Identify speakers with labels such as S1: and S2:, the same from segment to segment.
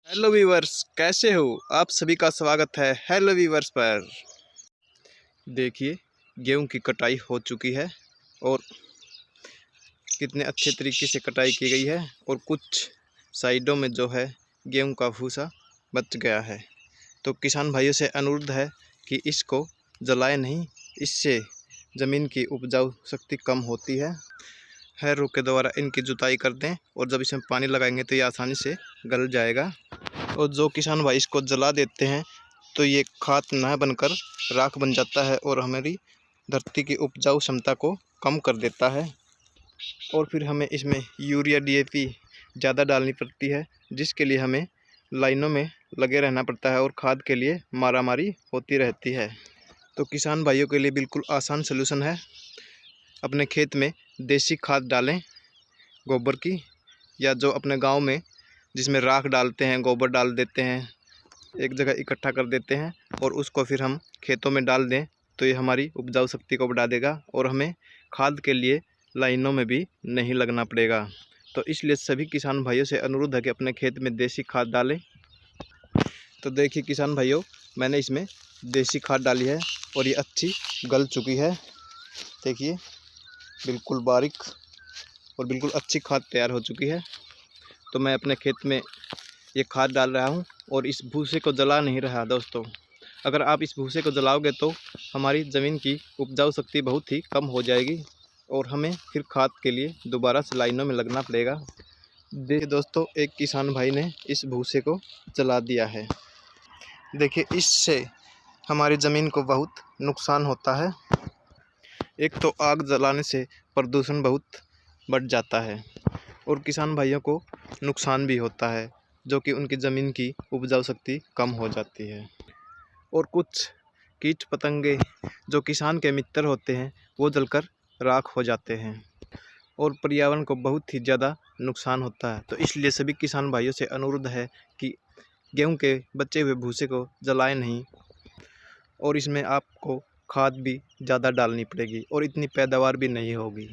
S1: Hello viewers, कैसे हो आप सभी का स्वागत है हेलो वीवर्स पर। देखिए गेहूं की कटाई हो चुकी है और कितने अच्छे तरीके से कटाई की गई है और कुछ साइडों में जो है गेहूं का भूसा बच गया है। तो किसान भाइयों से अनुरोध है कि इसको जलाएं नहीं, इससे ज़मीन की उपजाऊ शक्ति कम होती है। हैरों के द्वारा इनकी जुताई कर दें और जब इसमें पानी लगाएंगे तो ये आसानी से गल जाएगा। और जो किसान भाई इसको जला देते हैं तो ये खाद न बनकर राख बन जाता है और हमारी धरती की उपजाऊ क्षमता को कम कर देता है। और फिर हमें इसमें यूरिया डीएपी ज़्यादा डालनी पड़ती है, जिसके लिए हमें लाइनों में लगे रहना पड़ता है और खाद के लिए मारामारी होती रहती है। तो किसान भाइयों के लिए बिल्कुल आसान सलूशन है, अपने खेत में देसी खाद डालें, गोबर की, या जो अपने गांव में जिसमें राख डालते हैं, गोबर डाल देते हैं, एक जगह इकट्ठा कर देते हैं और उसको फिर हम खेतों में डाल दें तो ये हमारी उपजाऊ शक्ति को बढ़ा देगा और हमें खाद के लिए लाइनों में भी नहीं लगना पड़ेगा। तो इसलिए सभी किसान भाइयों से अनुरोध है कि अपने खेत में देसी खाद डालें। तो देखिए किसान भाइयों, मैंने इसमें देसी खाद डाली है और ये अच्छी गल चुकी है। देखिए बिल्कुल बारीक और बिल्कुल अच्छी खाद तैयार हो चुकी है। तो मैं अपने खेत में ये खाद डाल रहा हूँ और इस भूसे को जला नहीं रहा दोस्तों। अगर आप इस भूसे को जलाओगे तो हमारी ज़मीन की उपजाऊ शक्ति बहुत ही कम हो जाएगी और हमें फिर खाद के लिए दोबारा से लाइनों में लगना पड़ेगा। देखिए दोस्तों, एक किसान भाई ने इस भूसे को जला दिया है। देखिए इससे हमारी ज़मीन को बहुत नुकसान होता है। एक तो आग जलाने से प्रदूषण बहुत बढ़ जाता है और किसान भाइयों को नुकसान भी होता है, जो कि उनकी ज़मीन की उपजाऊ शक्ति कम हो जाती है। और कुछ कीट पतंगे जो किसान के मित्र होते हैं वो जलकर राख हो जाते हैं और पर्यावरण को बहुत ही ज़्यादा नुकसान होता है। तो इसलिए सभी किसान भाइयों से अनुरोध है कि गेहूं के बचे हुए भूसे को जलाएं नहीं और इसमें आपको खाद भी ज़्यादा डालनी पड़ेगी और इतनी पैदावार भी नहीं होगी।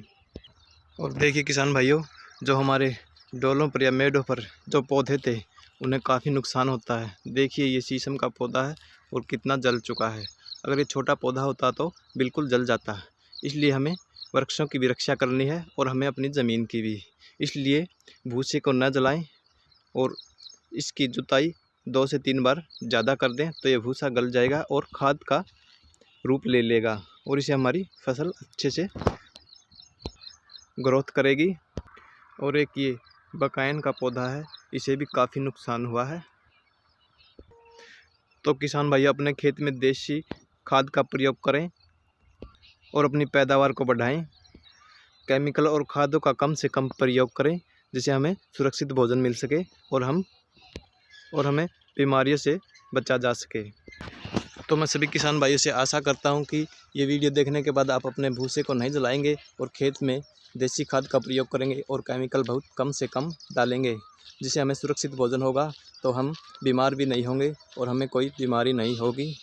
S1: और देखिए किसान भाइयों, जो हमारे डोलों पर या मेड़ों पर जो पौधे थे उन्हें काफ़ी नुकसान होता है। देखिए ये शीशम का पौधा है और कितना जल चुका है। अगर ये छोटा पौधा होता तो बिल्कुल जल जाता है। इसलिए हमें वृक्षों की भी रक्षा करनी है और हमें अपनी ज़मीन की भी। इसलिए भूसे को न जलाएं और इसकी जुताई 2 से 3 बार ज़्यादा कर दें तो ये भूसा गल जाएगा और खाद का रूप ले लेगा और इसे हमारी फसल अच्छे से ग्रोथ करेगी। और एक ये बकायन का पौधा है, इसे भी काफ़ी नुकसान हुआ है। तो किसान भाई अपने खेत में देसी खाद का प्रयोग करें और अपनी पैदावार को बढ़ाएं। केमिकल और खादों का कम से कम प्रयोग करें, जिससे हमें सुरक्षित भोजन मिल सके और हमें बीमारियों से बचा जा सके। तो मैं सभी किसान भाइयों से आशा करता हूं कि ये वीडियो देखने के बाद आप अपने भूसे को नहीं जलाएंगे और खेत में देसी खाद का प्रयोग करेंगे और केमिकल बहुत कम से कम डालेंगे, जिससे हमें सुरक्षित भोजन होगा तो हम बीमार भी नहीं होंगे और हमें कोई बीमारी नहीं होगी।